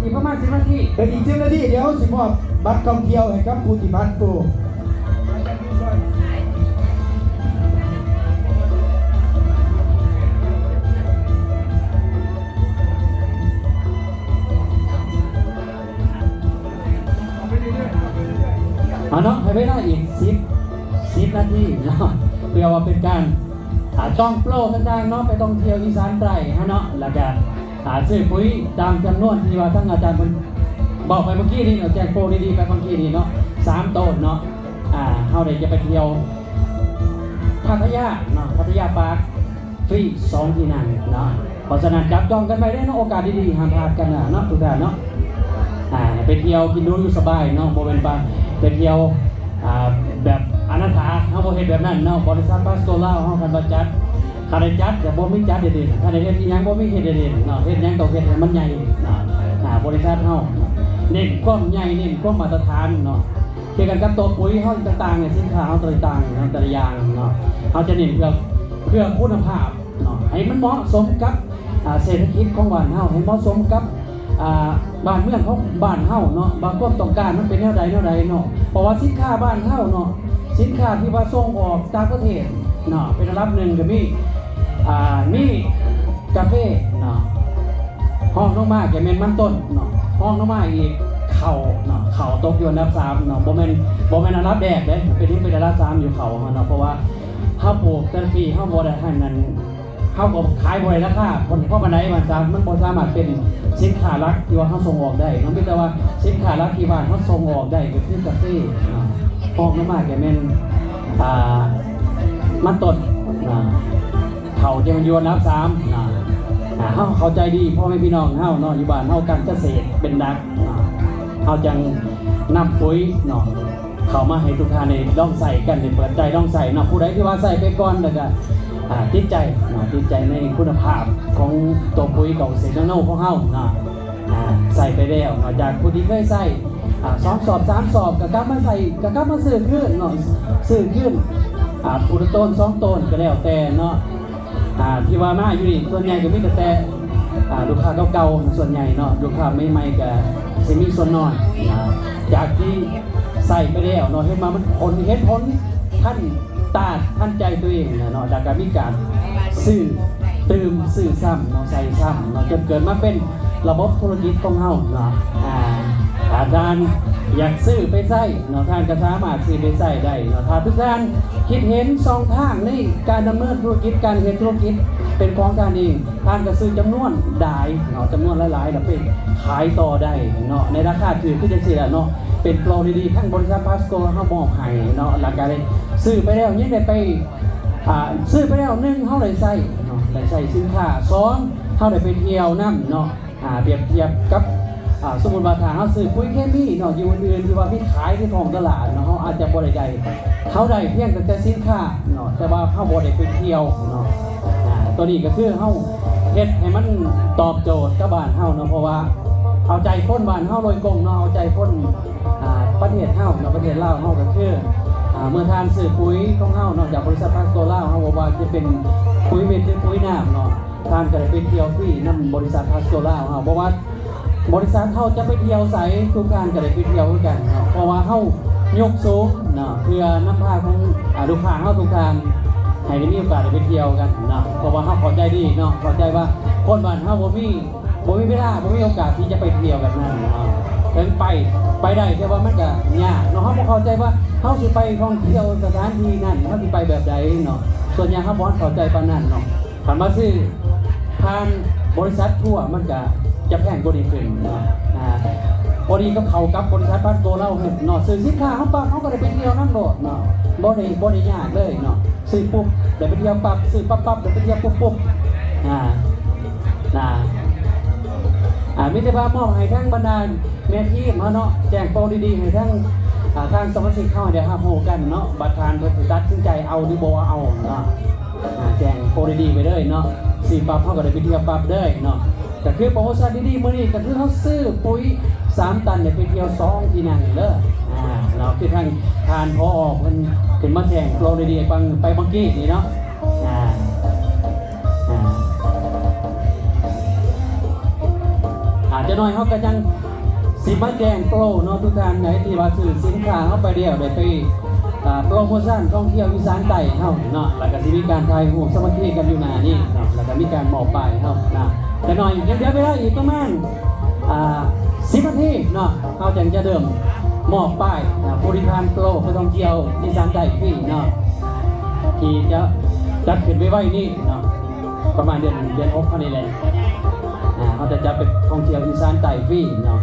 อีกประมาณ10 นาทีเดี๋ยวอีก10 นาทีเดี๋ยวสิมอบบัตรท่องเที่ยวให้กับผู้ที่บัตรตัวเนาะให้เวลาอีก10 นาทีเนาะเพื่อว่าเป็นการจ้องโปรต่างๆเนาะไปท่องเที่ยวอีสานใต้ฮะเนาะแล้วก็ซื้อปุ๋ยตามจำนวนที่ว่าทั้งอาจารย์บอกไปเมื่อกี้นี่เนาะแจ้งโปรดีๆไปเมื่อกี้นี่เนาะ3 ต้นเนาะเฮาได้จะไปเที่ยวพัทยาเนาะพัทยาปาร์คฟรี2 ที่นั่งเนาะเพราะฉะนั้นจับจองกันไปได้เนาะโอกาสดีๆห้ามพลาดกันนะเนาะทุกท่านเนาะไปเที่ยวกินดูอยู่สบายเนาะโมเป็นปาไปเที่ยวแบบอนาถาเขาโมเห็นแบบนั้นเนาะบริษัทบาสโกล่าเขาคันบัจัดคาร์ดจัดแต่โมไม่จัดเด่นๆคาร์ดเด่นยังโมไม่เห็นเด่นๆเนาะเห็นยังต้องเห็นมันใหญ่เนาะบริษัทเขาเน้นความใหญ่เน้นความมาตรฐานเนาะเกี่ยวกับตัวปุ๋ยเขาต่างๆเนี่ยสินค้าเขาต่างๆแต่ละอย่างเนาะเขาจะเน้นเพื่อคุณภาพเนาะให้มันเหมาะสมกับเศรษฐกิจของบ้านเขาให้เหมาะสมกับบ้านเมืองของบ้านเฮาเนาะบางคนต้องการมันเป็นแนวใดเนาะเพราะว่าสินค้าบ้านเฮาเนาะสินค้าที่ว่าส่งออกต่างประเทศเนาะเป็นระดับหนึ่งก็มีกาแฟเนาะห้องลงมาแกเมนมันต้นเนาะห้องลงมาอีกเข่าเนาะเข่าตกอยู่อันดับ3เนาะบ่แม่นอันดับแรกเด้เป็นอันดับ3อยู่เข่าเนาะเพราะว่าเฮาปลูกแต่ละปีเฮาบ่ได้ให้นั้นเฮาก็ขายบ่ได้ราคาคนเพราะปานใดมันบ่สามารถเป็นสินค้าหลักที่ว่าเขาส่งออกได้มันมีแต่ว่าสินค้าหลักที่บ้านเขาส่งออกได้ก็คือกาแฟออกมาแกแม่นมันต้นเขาจะมันอยู่อันดับ3เฮาเข้าใจดีพ่อแม่พี่น้องเฮาเนาะอยู่บ้านเฮาการเกษตรเป็นดักเฮาจังนำปุ๋ยเนาะเข้ามาให้ทุกท่านได้ลองใส่กันได้เปิดใจลองใส่เนาะผู้ใดที่ว่าใส่ไปก่อนแล้วก็ติดใจในคุณภาพของตัวปุ๋ยของเซนโนของเฮาใส่ไปแล้วจากผู้ที่เคยใส่2 สอบ 3 สอบก็กลับมาใส่ก็กลับมาซื้อขึ้นเนาะซื้อขึ้นผู้ต้น2 ต้นก็แล้วแต่เนาะที่ว่ามาอยู่นี่ส่วนใหญ่ก็มีแต่ลูกค้าเก่าๆส่วนใหญ่เนาะลูกค้าใหม่ๆก็สิมีส่วนน้อยจากที่ใส่ไปแล้วเนาะเห็นมามันผลท่านใจตัวเองเนาะจากการมีการซื้อซ้ำเนาะใส่ซ้ำเนาะจนเกิดมาเป็นระบบธุรกิจของเฮาเนาะถ้าท่านอยากซื้อไปใส่เนาะท่านก็สามารถซื้อไปใส่ได้เนาะถ้าทุกท่านคิดเห็น2 ทางในการดำเนินธุรกิจการเฮ็ดธุรกิจเป็นของท่านเองท่านก็ซื้อจำนวนได้เนาะจำนวนหลายๆแล้วไปขายต่อได้เนาะในราคาถือคือจังซี่แหละเนาะเป็นโปรดีๆทั้งบริษัทพาสโกเฮามอบให้เนาะหลังจากได้ซื้อไปแล้วยังได้ไปซื้อไปแล้ว1เฮาได้ใส่เนาะได้ใส่สินค้า2เฮาได้ไปเที่ยวนํเนาะเปรียบเทียบกับสมมุติว่าถ้าเฮาซื้อปุ๋ยเคมีเนาะอยู่อื่นๆที่ว่ามีขายที่ท้องตลาดเนาะเฮาอาจจะบ่ได้เฮาได้เพียงแต่สินค้าเนาะแต่ว่าเฮาบ่ได้ไปเที่ยวเนาะตัวนี้ก็คือเฮาเฮ็ดให้มันตอบโจทย์กับบ้านเฮาเนาะเพราะว่าเอาใจคนบ้านเฮาโดยกงเนาะเอาใจคนประเทศเฮาเนาะประเทศลาวเฮาก็คือเมื่อทานซื้อปุ๋ยของเฮาเนาะจากบริษัทพาสโกล่าเฮาบอกว่าจะเป็นปุ๋ยเม็ดหรือปุ๋ยน้ำเนาะทานก็ได้ไปเที่ยวฟรีนำบริษัทพาสโกล่าเฮาบอกว่าบริษัทเฮาจะไปเที่ยวไสทุกการก็ได้ไปเที่ยวกันเนาะเพราะว่าเฮายกสูงเนาะเพื่อนำพาของลูกค้าเฮาทุกการให้ได้มีโอกาสได้ไปเที่ยวกันเนาะเพราะว่าเฮาเข้าใจดีเนาะเข้าใจว่าคนบ้านเฮาบ่มีเวลาบ่มีโอกาสที่จะไปเที่ยวแบบนั้นเนาะเดินไปได้แต่ว่ามันก็ยากเนาะเฮาบ่เข้าใจว่าเฮาสิไปท่องเที่ยวสถานที่นั้นเฮาสิไปแบบใดเนาะส่วนใหญ่เฮาบ่เข้าใจปานนั้นเนาะคันมาซื้อผ่านบริษัททัวร์มันก็จะแพงกว่านี้ขึ้นเนาะพอดีก็เข้ากับบริษัทพาสโกเราเนาะซื้อสินค้าเฮาปั๊บเฮาก็ได้ไปเที่ยวนั่นโลดเนาะบ่ได้ยากเลยเนาะซื้อปุ๊บได้ไปเที่ยวปั๊บซื้อปั๊บได้ไปเที่ยวปุ๊บมิตรภาพมอบให้ทั้งบรรดาแม่ทีมเนาะแจ้งโปรดีๆให้ทั้งทางสมาชิกเข้าเดี๋ยวโหกันเนาะบัตรทานเพื่อตัดสินใจเอาหรือบ่เอาเนาะแจ้งโปรดีๆไปเลยเนาะสีปั๊บเขาก็ได้ไปเที่ยวปั๊บเด้อเนาะแต่คือโปรโมชั่นดีๆมื้อนี้ก็คือเขาซื้อปุ๋ย3 ตันไปเที่ยว2 ที่นั่งเด้อเนาะคือทานพอออกมันขึ้นมาแจ้งโปรดีๆไปเมื่อกี้นี่เนาะ จะน้อยเขาก็ยังสิมาแจ้งโปรเนาะทุกท่านไหนที่ว่าซื้อสินค้าเข้าไปเดียวได้ไปโปรโมชั่นท่องเที่ยวอีสานใต้เฮาเนาะแล้วก็สิมีการถ่ายรูปสมาธิกันอยู่หน้านี่เนาะแล้วก็มีการมอบป้ายเฮานะแต่น้อยยังเดี๋ยวไปได้อีกประมาณ10 นาทีเนาะเขาจะเดิมมอบป้ายบริการโปรเพื่อท่องเที่ยวอีสานใต้ฟรีเนาะที่จะจัดขึ้นไว้นี่เนาะประมาณเดือน6เท่านี้แหละเขาจะไปท่องเที่ยวอีสานใต้ฟรีเนาะ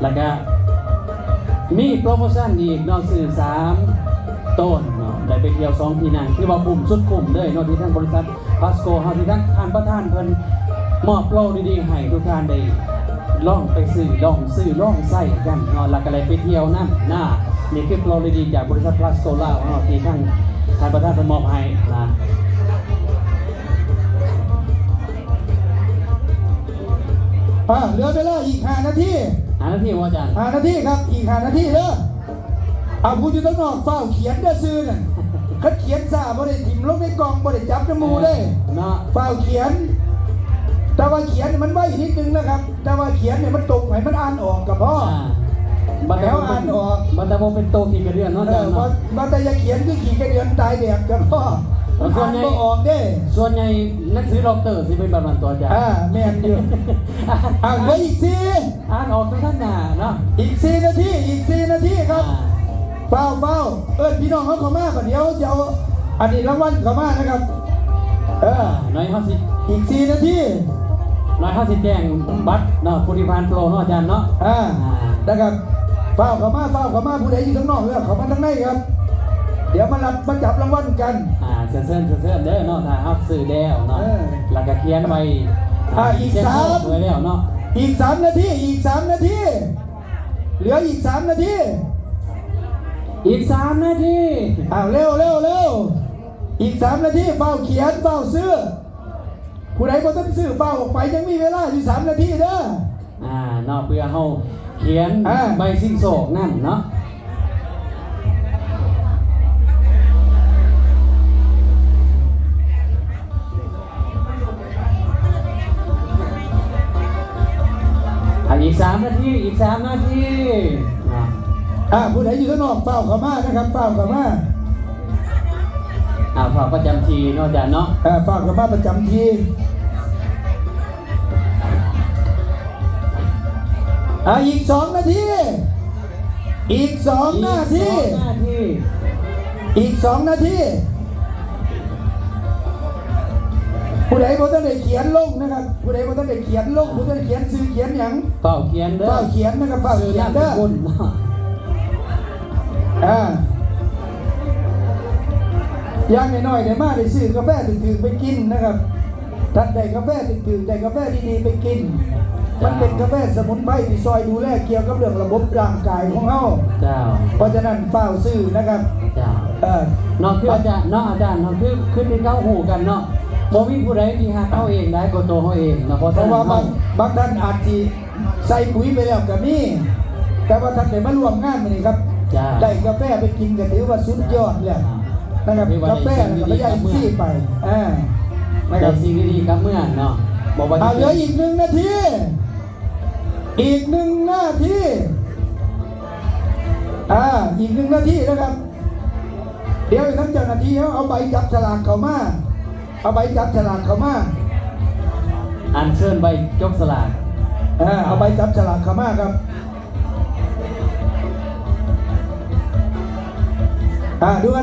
แล้วก็มีโปรโมชั่นอีกเนาะซื้อ3 ต้นเนาะได้ไปเที่ยว2 ที่นั่นที่ว่าปุ่มสุดปุ่มเลยเนาะที่ทางบริษัทพาสโกเฮาที่ทางท่านประธานเพิ่นมอบโปรดีๆให้ทุกท่านได้ล่องไปซื้อล่องใส่กันเนาะแล้วก็เลยไปเที่ยวนั่นนี่คือโปรดีๆจากบริษัทพาสโกลาวเนาะที่ทางท่านประธานเพิ่นมอบให้นะ เหลือเวลาอีก5 นาที 5 นาทีว่าอาจารย์ 5 นาทีครับอีก5 นาทีเด้อผู้อยู่ข้างนอกเฝ้าเขียนเด้อซื้อนั่นคัดเขียนซาบ่ได้ถิ่มลงในกล่องบ่ได้จับน้ำมูเด้ เนาะ เฝ้าเขียนแต่ว่าเขียนมันไว้นิดนึงนะครับแต่ว่าเขียนเนี่ยมันตรงให้มันอ่านออกกับพ่อ แล้วอ่านออก บัตรโมเป็นโตกี่กระเดือนเนาะอาจารย์เนาะ ว่าแต่อย่าเขียนคือขี่กระเดือนตายแบบกับพ่ออ่านบ่ออกเด้ ส่วนใหญ่นักสือด็อกเตอร์สิเป็นแบบนั้นตัวอาจารย์ แม่นอยู่เหลืออีก4 อ่านออกไปท่านหน้าเนาะ อีก4 นาทีอีก4 นาทีครับเฝ้าพี่น้องเขามาก่อนเดี๋ยวจะเอาอันนี้รางวัลเขามานะครับน้อยห้าสิบ อีก4 นาที150แจ้งบัตรเนาะผู้ที่ผ่านโปรเนาะอาจารย์เนาะนะครับเฝ้าเขามาผู้ใดอยู่ข้างนอกเลือกเขามาข้างในครับเดี๋ยวมาจับรางวัลกันเซิร์นเด้อเนาะถ้าเอาซื้อแล้วเนาะแล้วก็เขียนไว้อีก3 ไว้แล้วเนาะอีก3 นาทีอีก3 นาทีเหลืออีก3 นาทีอีก3 นาทีเร็วอีก3 นาทีเฝ้าเขียนเฝ้าซื้อผู้ใดบ่ต้องซื้อเฝ้าออกไปยังมีเวลาอยู่3 นาทีเด้อเนาะเพื่อเฮาเขียนใบสิ่งโศกนั่นเนาะอีก3 นาทีอีก3 นาทีผู้ใดอยู่ข้างนอกเฝ้าเขามานะครับเฝ้าเขามาฝากประจำทีเนาะอาจารย์เนาะฝากเขามาประจำทีอีก2 นาทีอีก2 นาทีอีก2 นาทีผู้ใดบ่ต้องได้เขียนลงนะครับผู้ใดบ่ต้องได้เขียนลงผู้ใดเขียนซื้อเขียนหยังเฝ้าเขียนเด้อเฝ้าเขียนนะครับเฝ้าเขียนเด้ออย่างน้อยๆได้มาได้ซื้อกาแฟถึงๆไปกินนะครับท่านได้กาแฟถึงๆได้กาแฟดีๆไปกินมันเป็นกาแฟสมุนไพรที่ซอยดูแลเกี่ยวกับเรื่องระบบร่างกายของเฮาเพราะฉะนั้นเฝ้าซื้อนะครับเนาะคืออาจารย์เนาะอาจารย์เนาะคือที่เขาหูกันเนาะบ่มีผู้ใดที่หาเขาเองได้ก็ตัวเขาเองนะเพราะว่าบางท่านอาจจะใส่ปุ๋ยไปแล้วก็มีแต่ว่าท่านได้มาร่วมงานมื้อนี้ครับได้กาแฟไปกินก็ถือว่าสุดยอดแล้วนะครับกาแฟก็ไม่ใช่ซี่ไปได้สิ่งดีๆกับเมื่อเนาะบอกว่าเหลืออีก1 นาทีอีก1 นาทีอีก1 นาทีนะครับเดี๋ยวทั้งเจ้าหน้าที่เอาใบจับฉลากเข้ามาอันเชิญใบจบสลากเอาใบจับฉลากเข้ามาครับด่วน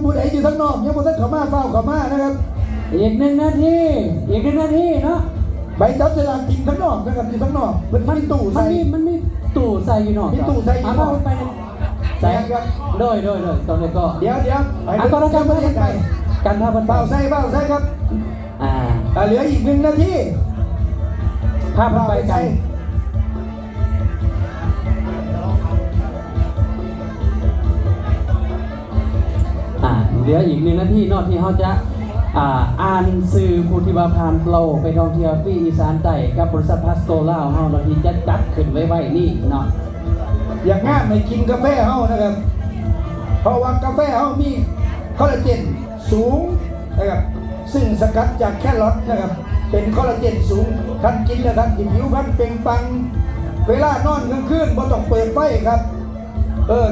ผู้ใดอยู่ข้างนอกยังบ่ทันเข้ามาเฝ้าเข้ามานะครับอีก1 นาทีเนาะใบจับฉลากกินข้างนอกนะครับอยู่ข้างนอกมันมีตู้ใส่มันมีตู้ใส่อยู่นอกมีตู้ใส่อยู่นอกไปใส่ครับโดยตอนนี้ก็เดี๋ยวตอนนี้การเไปการพาเฝ้าใส่ครับเหลืออีก1 นาทีพาไปกันเหลืออีก1 นาทีเนาะที่เขาจะอ่านสื่อผู้ที่มาผ่านเราไปท่องเที่ยวที่อีสานใต้กับบริษัทพาสโตล่าเฮาเราที่จะจัดขึ้นไว้นี่เนาะอย่างง่ายไม่กินกาแฟเฮานะครับเพราะว่ากาแฟเฮามีคอลลาเจนสูงนะครับซึ่งสกัดจากแครอทนะครับ เป็นคอลลาเจนสูงท่านกินแล้วท่านกินผิวพรรณเปล่งปลังเวลานอนกลางคืนบ่ต้องเปิดไฟครับ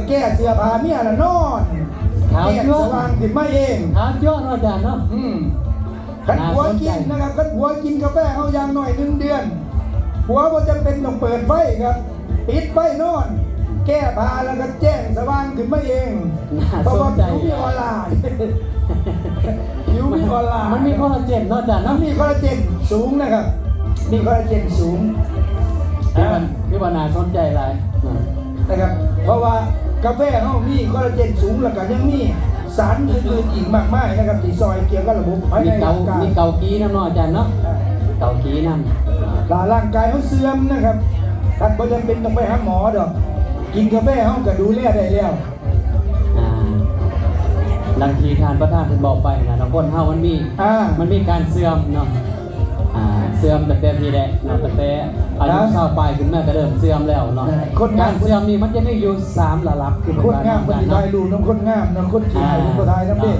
แก้เสื้อผ้าเมียน่ะนอนแก้สว่างขึ้นมาเอง ถามยอดอาจารย์เนาะ ขันผัวกินนะครับขันผัวกินกาแฟเอาอย่างหน่อย1 เดือนผัวบ่จำเป็นต้องเปิดไฟครับปิดไฟนอน แก้ผ้าแล้วก็แจ้งสว่างขึ้นมาเองเพราะว่าผิวมีออนไลน์ผิวมีออนไลน์ มันมีคอลลาเจนเนาะอาจารย์ มั เนาะ นมีคอลลาเจนสูงนะครับมีคอลลาเจนสูง ที่ว่าน่าสนใจหลาย นะครับเพราะว่ากาแฟเขามีคอลลาเจนสูงแล้วก็ยังมีสารอื่นๆอีกมากมายนะครับที่ซอยเกี่ยวกับระบบภาย มี ใน เกา ร่างกาย มีเกากีน้ำเนาะอาจารย์เนาะเกากีน้ำ ร่างกายเขาเสื่อมนะครับท่านก็จำเป็นต้องไปหาหมอดอกกินกาแฟเขาก็ดูแลได้แล้ว บางทีทานประทานเป็นบอกไปนะเราคนเฮามันมีการเสื่อมเนาะเสื่อมแต่ทีแรกเนาะแต่อายุเข้าไปขึ้นมาก็เริ่มเสื่อมแล้วเนาะการเสื่อมนี่มันจะมีอยู่3ระดับคือ คนงามคนที่ได้ดูน้ำคนงามน้ำคนที่ให้คนไทยน้ำเด็ก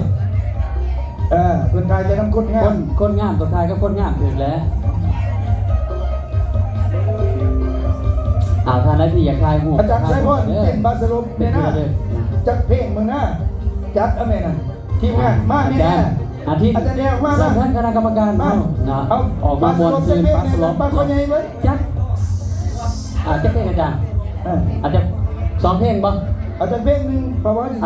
คนไทยจะน้ำคนงาม คนงามตัวไทยก็คนงามถึงแล้วท่านใดที่อยากทายหู อาจารย์ใช้พ่อเป็นบาสรุปเนี่ยนะจัดเพลงมึงนะจัดอะไรนะทีมงานมาเนี่ยนะ อาทิตย์ อาจารย์เดียวมา ท่านคณะกรรมการเอาออกมาบนซื้อปัสสาวะ ปลาคนใหญ่เว้ย จักจะเพลงอาจารย์อาจจะ2 เพลงบ้าง อาจารย์เพลงหนึ่งเพราะว่า